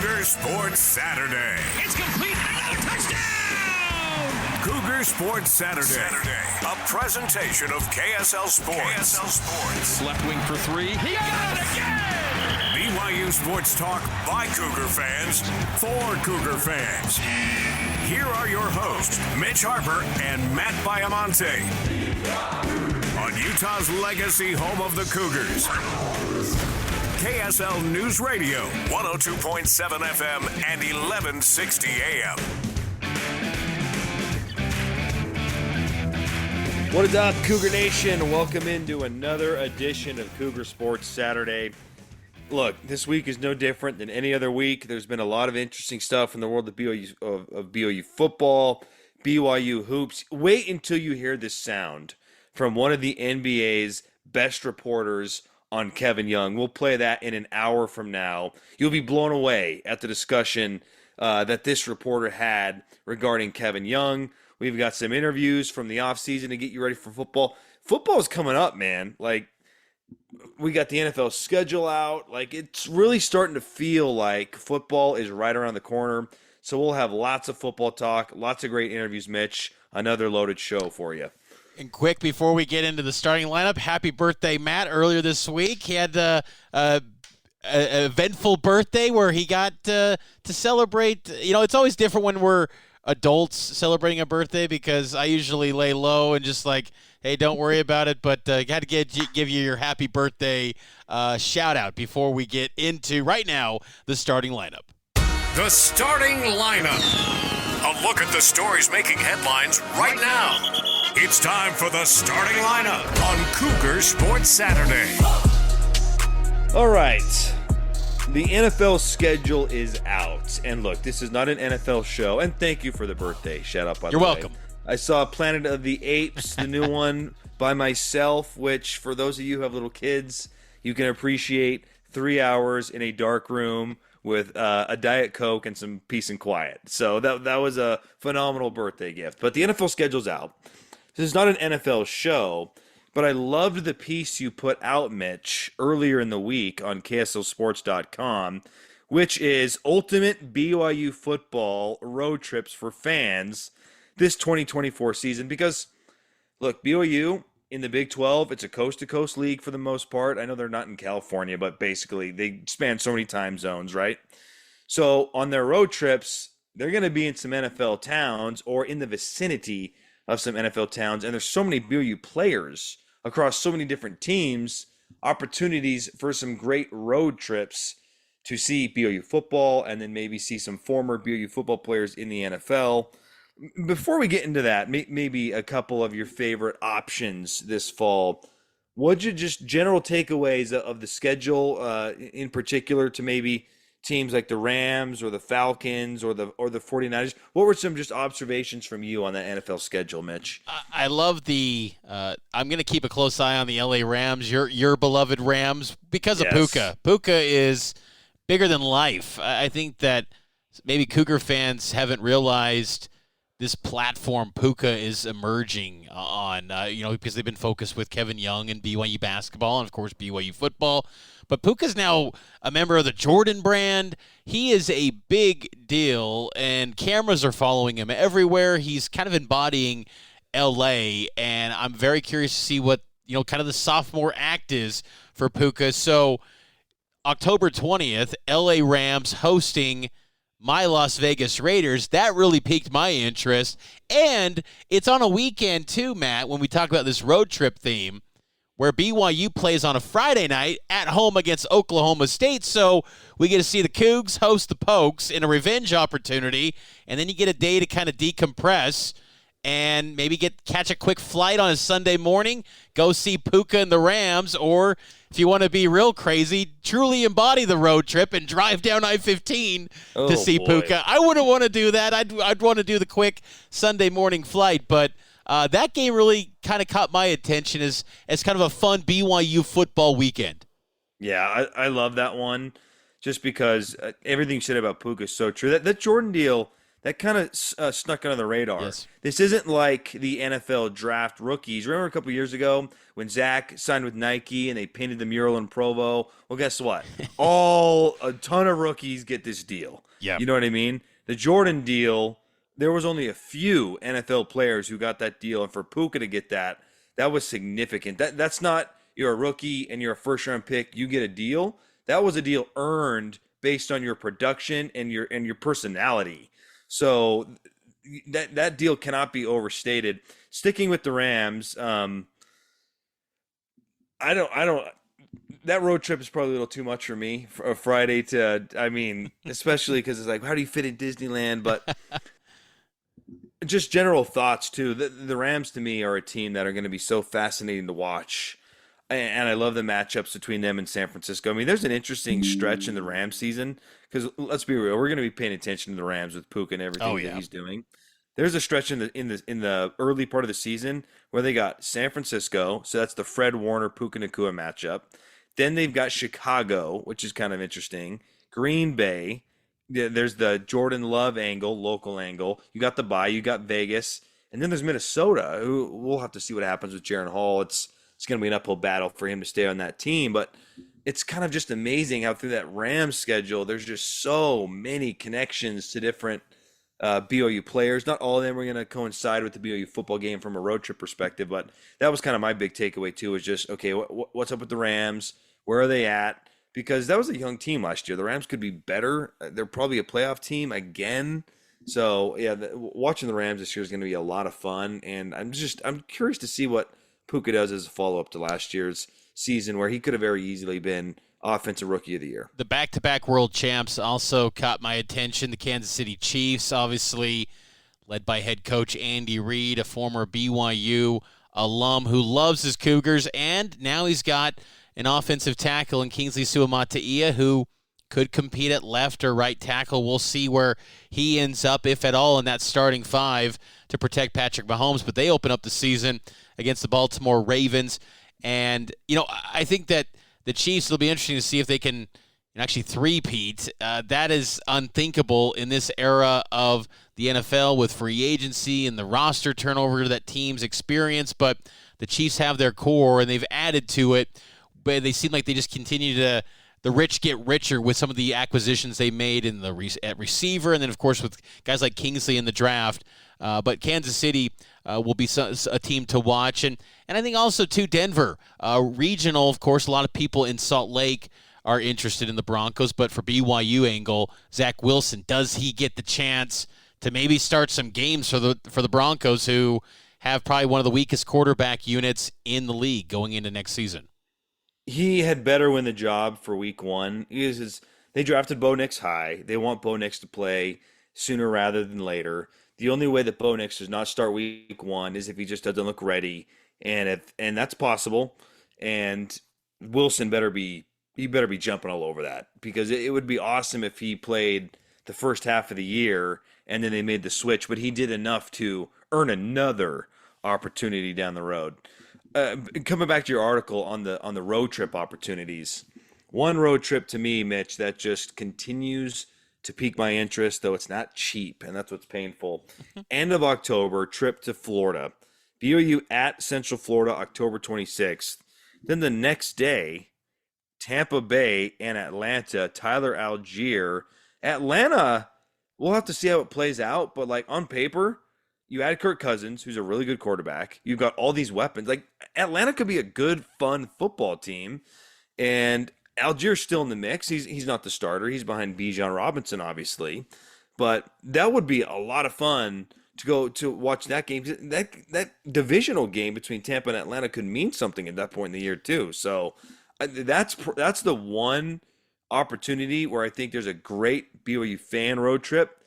Cougar Sports Saturday. It's complete. Another touchdown! Cougar Sports Saturday. A presentation of KSL Sports. Left wing for three. He got it again! BYU Sports Talk by Cougar fans for Cougar fans. Here are your hosts, Mitch Harper and Matt Baiamonte. On Utah's legacy home of the Cougars. KSL News Radio, 102.7 FM and 1160 AM. What is up, Cougar Nation? Welcome into another edition of Cougar Sports Saturday. Look, this week is no different than any other week. There's been a lot of interesting stuff in the world of BYU football, BYU hoops. Wait until you hear this sound from one of the NBA's best reporters on Kevin Young. We'll play that in an hour from now. You'll be blown away at the discussion that this reporter had regarding Kevin Young. We've got some interviews from the offseason to get you ready for football. Football's coming up, man. Like, we got the NFL schedule out. Like, it's really starting to feel like football is right around the corner. So we'll have lots of football talk, lots of great interviews, Mitch. Another loaded show for you. And quick, before we get into the starting lineup, happy birthday, Matt. Earlier this week, he had an eventful birthday where he got to celebrate. You know, it's always different when we're adults celebrating a birthday because I usually lay low and just like, hey, don't worry about it. But I got to give you your happy birthday shout out before we get into, right now, the starting lineup. The starting lineup. A look at the stories making headlines right now. It's time for the starting lineup on Cougar Sports Saturday. All right. The NFL schedule is out. And look, this is not an NFL show. And thank you for the birthday shout out, by the way. You're welcome. I saw Planet of the Apes, the new one, by myself, which for those of you who have little kids, you can appreciate 3 hours in a dark room with a Diet Coke and some peace and quiet. So that was a phenomenal birthday gift. But the NFL schedule's out. This is not an NFL show, but I loved the piece you put out, Mitch, earlier in the week on KSLSports.com, which is Ultimate BYU Football Road Trips for Fans this 2024 season. Because, look, BYU in the Big 12, it's a coast-to-coast league for the most part. I know they're not in California, but basically they span so many time zones, right? So on their road trips, they're going to be in some NFL towns or in the vicinity of some NFL towns, and there's so many BYU players across so many different teams, opportunities for some great road trips to see BYU football and then maybe see some former BYU football players in the NFL. Before we get into that, maybe a couple of your favorite options this fall. What'd you just general takeaways of the schedule in particular to maybe teams like the Rams or the Falcons or the 49ers? What were some just observations from you on that NFL schedule, Mitch? I love the I'm going to keep a close eye on the LA Rams, your beloved Rams, because of Puka. Puka is bigger than life. I think that maybe Cougar fans haven't realized this platform Puka is emerging on, because they've been focused with Kevin Young and BYU basketball and, of course, BYU football. But Puka's now a member of the Jordan brand. He is a big deal, and cameras are following him everywhere. He's kind of embodying L.A., and I'm very curious to see what, kind of the sophomore act is for Puka. So October 20th, L.A. Rams hosting my Las Vegas Raiders. That really piqued my interest. And it's on a weekend, too, Matt, when we talk about this road trip theme, where BYU plays on a Friday night at home against Oklahoma State. So we get to see the Cougs host the Pokes in a revenge opportunity, and then you get a day to kind of decompress and maybe catch a quick flight on a Sunday morning, go see Puka and the Rams, or if you want to be real crazy, truly embody the road trip and drive down I-15 to see Puka. I wouldn't want to do that. I'd want to do the quick Sunday morning flight, but that game really kind of caught my attention as kind of a fun BYU football weekend. Yeah, I love that one just because everything you said about Puka is so true. That Jordan deal that kind of snuck under the radar. Yes. This isn't like the NFL draft rookies. Remember a couple years ago when Zach signed with Nike and they painted the mural in Provo? Well, guess what? A ton of rookies get this deal. Yeah. You know what I mean? The Jordan deal, there was only a few NFL players who got that deal, and for Puka to get that was significant. That's not you're a rookie and you're a first-round pick, you get a deal. That was a deal earned based on your production and your personality. So that deal cannot be overstated. Sticking with the Rams, I don't. That road trip is probably a little too much for me. For a Friday to, especially because it's like, how do you fit in Disneyland? But just general thoughts too. The Rams to me are a team that are going to be so fascinating to watch. And I love the matchups between them and San Francisco. I mean, there's an interesting stretch in the Rams season because let's be real, we're going to be paying attention to the Rams with Puka and everything that he's doing. There's a stretch in the early part of the season where they got San Francisco, so that's the Fred Warner Puka Nacua matchup. Then they've got Chicago, which is kind of interesting. Green Bay. There's the Jordan Love angle, local angle. You got the bye. You got Vegas, and then there's Minnesota. Who we'll have to see what happens with Jaron Hall. It's going to be an uphill battle for him to stay on that team, but it's kind of just amazing how through that Rams schedule, there's just so many connections to different BYU players. Not all of them are going to coincide with the BYU football game from a road trip perspective, but that was kind of my big takeaway too, is just, okay, what's up with the Rams? Where are they at? Because that was a young team last year. The Rams could be better. They're probably a playoff team again. So, yeah, watching the Rams this year is going to be a lot of fun, and I'm curious to see what Puka does as a follow-up to last year's season where he could have very easily been Offensive Rookie of the Year. The back-to-back world champs also caught my attention. The Kansas City Chiefs, obviously led by head coach Andy Reid, a former BYU alum who loves his Cougars, and now he's got an offensive tackle in Kingsley Suamataia who could compete at left or right tackle. We'll see where he ends up, if at all, in that starting five to protect Patrick Mahomes. But they open up the season against the Baltimore Ravens. And, I think that the Chiefs, will be interesting to see if they can actually three-peat. That is unthinkable in this era of the NFL with free agency and the roster turnover that teams experience. But the Chiefs have their core, and they've added to it. But they seem like they just continue to the rich get richer with some of the acquisitions they made in at receiver, and then, of course, with guys like Kingsley in the draft. But Kansas City will be a team to watch. And I think also, too, Denver. Regional, of course, a lot of people in Salt Lake are interested in the Broncos. But for BYU angle, Zach Wilson, does he get the chance to maybe start some games for the Broncos, who have probably one of the weakest quarterback units in the league going into next season? He had better win the job for week one. They drafted Bo Nix high. They want Bo Nix to play sooner rather than later. The only way that Bo Nix does not start week one is if he just doesn't look ready, and that's possible. And Wilson better be jumping all over that, because it would be awesome if he played the first half of the year and then they made the switch. But he did enough to earn another opportunity down the road. Coming back to your article on the road trip opportunities, one road trip to me, Mitch, that just continues to pique my interest, though it's not cheap, and that's what's painful. End of October, trip to Florida. BYU at Central Florida, October 26th. Then the next day, Tampa Bay and Atlanta, Tyler Algier. Atlanta, we'll have to see how it plays out, but like on paper, you add Kirk Cousins, who's a really good quarterback. You've got all these weapons. Like, Atlanta could be a good, fun football team. And Algier's still in the mix. He's not the starter. He's behind Bijan Robinson, obviously. But that would be a lot of fun to go to watch that game. That divisional game between Tampa and Atlanta could mean something at that point in the year, too. So that's the one opportunity where I think there's a great BYU fan road trip,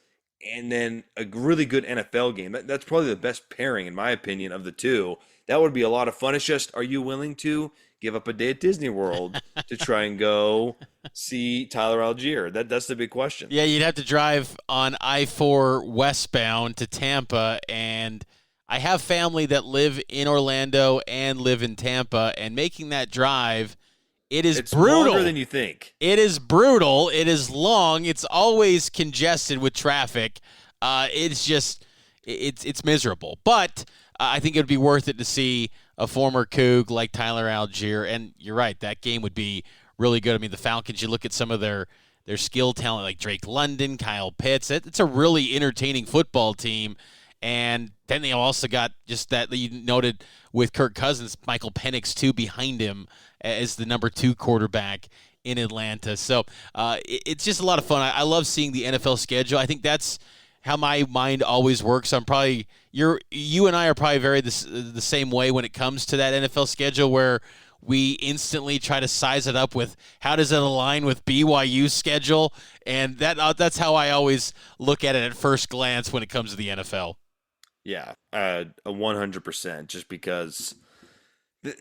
and then a really good NFL game. That's probably the best pairing, in my opinion, of the two. That would be a lot of fun. It's just, are you willing to give up a day at Disney World to try and go see Tyler Algier? That's the big question. Yeah, you'd have to drive on I-4 westbound to Tampa, and I have family that live in Orlando and live in Tampa, and making that drive, it's brutal. Longer than you think. It is brutal. It is long. It's always congested with traffic. It's just it's miserable. But I think it would be worth it to see a former Coug like Tyler Algier. And you're right, that game would be really good. I mean, the Falcons, you look at some of their skill talent like Drake London, Kyle Pitts. It's a really entertaining football team. And then they also got just that you noted with Kirk Cousins, Michael Penix, too, behind him as the number 2 quarterback in Atlanta. So it's just a lot of fun. I love seeing the NFL schedule. I think that's how my mind always works. You and I are probably very the same way when it comes to that NFL schedule, where we instantly try to size it up with how does it align with BYU's schedule, and that's how I always look at it at first glance when it comes to the NFL. Yeah, 100%. Just because,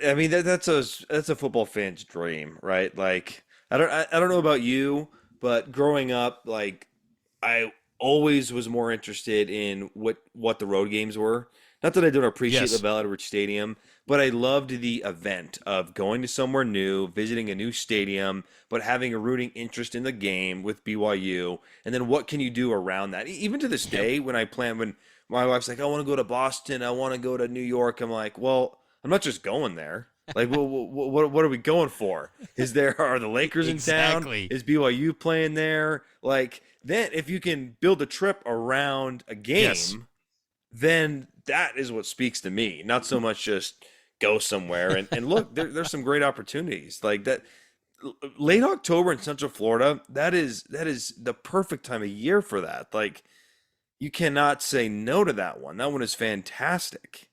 I mean, that's a football fan's dream, right? Like, I don't know about you, but growing up, like, I always was more interested in what the road games were. Not that I don't appreciate LaVell Edwards Stadium, but I loved the event of going to somewhere new, visiting a new stadium, but having a rooting interest in the game with BYU. And then what can you do around that? Even to this day, when my wife's like, I want to go to Boston, I want to go to New York, I'm like, well, I'm not just going there. Like, what are we going for? Are the Lakers in town? Is BYU playing there? Like, then if you can build a trip around a game, then that is what speaks to me. Not so much just go somewhere. And look, there's some great opportunities. Like that late October in Central Florida, that is the perfect time of year for that. Like, you cannot say no to that one. That one is fantastic.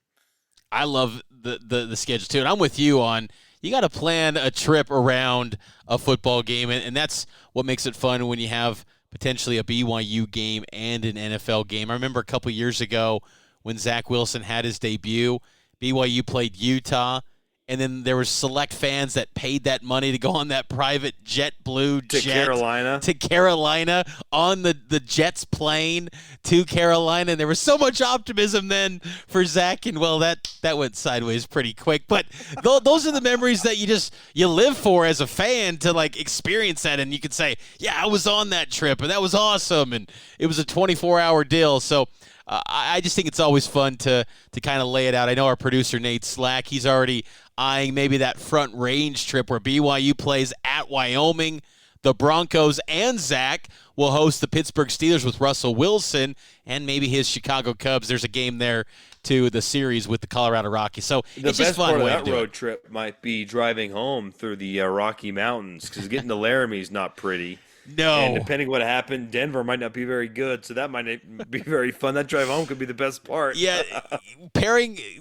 I love the schedule too, and I'm with you on you got to plan a trip around a football game, and that's what makes it fun when you have potentially a BYU game and an NFL game. I remember a couple years ago when Zach Wilson had his debut, BYU played Utah, and then there were select fans that paid that money to go on that private JetBlue jet to Carolina on the Jets plane to Carolina. And there was so much optimism then for Zach, and well, that went sideways pretty quick. But those are the memories that you live for as a fan, to like experience that, and you could say, yeah, I was on that trip, and that was awesome, and it was a 24-hour deal. So I just think it's always fun to kind of lay it out. I know our producer Nate Slack, he's already eyeing maybe that Front Range trip where BYU plays at Wyoming. The Broncos and Zach will host the Pittsburgh Steelers with Russell Wilson and maybe his Chicago Cubs. There's a game there to the series with the Colorado Rockies. So it's just fun. The best part of that road trip might be driving home through the Rocky Mountains, because getting to Laramie is not pretty. No. And depending what happened, Denver might not be very good, so that might not be very fun. That drive home could be the best part. Yeah,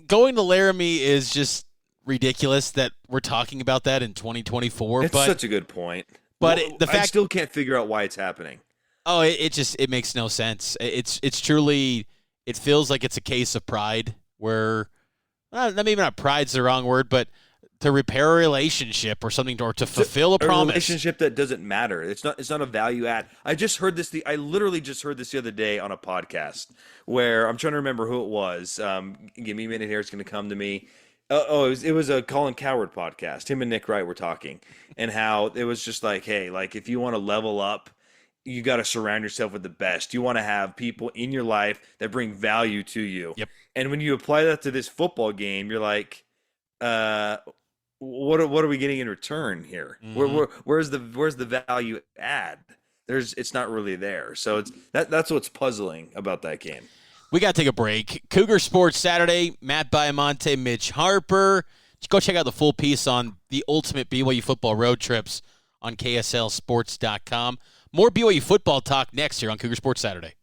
going to Laramie is just ridiculous that we're talking about that in 2024. It's such a good point. But I still can't figure out why it's happening. Oh, it makes no sense. It's truly, it feels like it's a case of pride where, maybe not pride's the wrong word, but to repair a relationship or something, or to fulfill a promise. A relationship that doesn't matter. It's not a value add. I literally just heard this the other day on a podcast where I'm trying to remember who it was. Give me a minute here. It's going to come to me. It was a Colin Cowherd podcast. Him and Nick Wright were talking, and how it was just like, hey, like if you want to level up, you got to surround yourself with the best. You want to have people in your life that bring value to you. Yep. And when you apply that to this football game, you're like, what are we getting in return here? Mm-hmm. Where's the value add? It's not really there. So that's what's puzzling about that game. We got to take a break. Cougar Sports Saturday, Matt Baiamonte, Mitch Harper. Go check out the full piece on the ultimate BYU football road trips on KSLSports.com. More BYU football talk next here on Cougar Sports Saturday.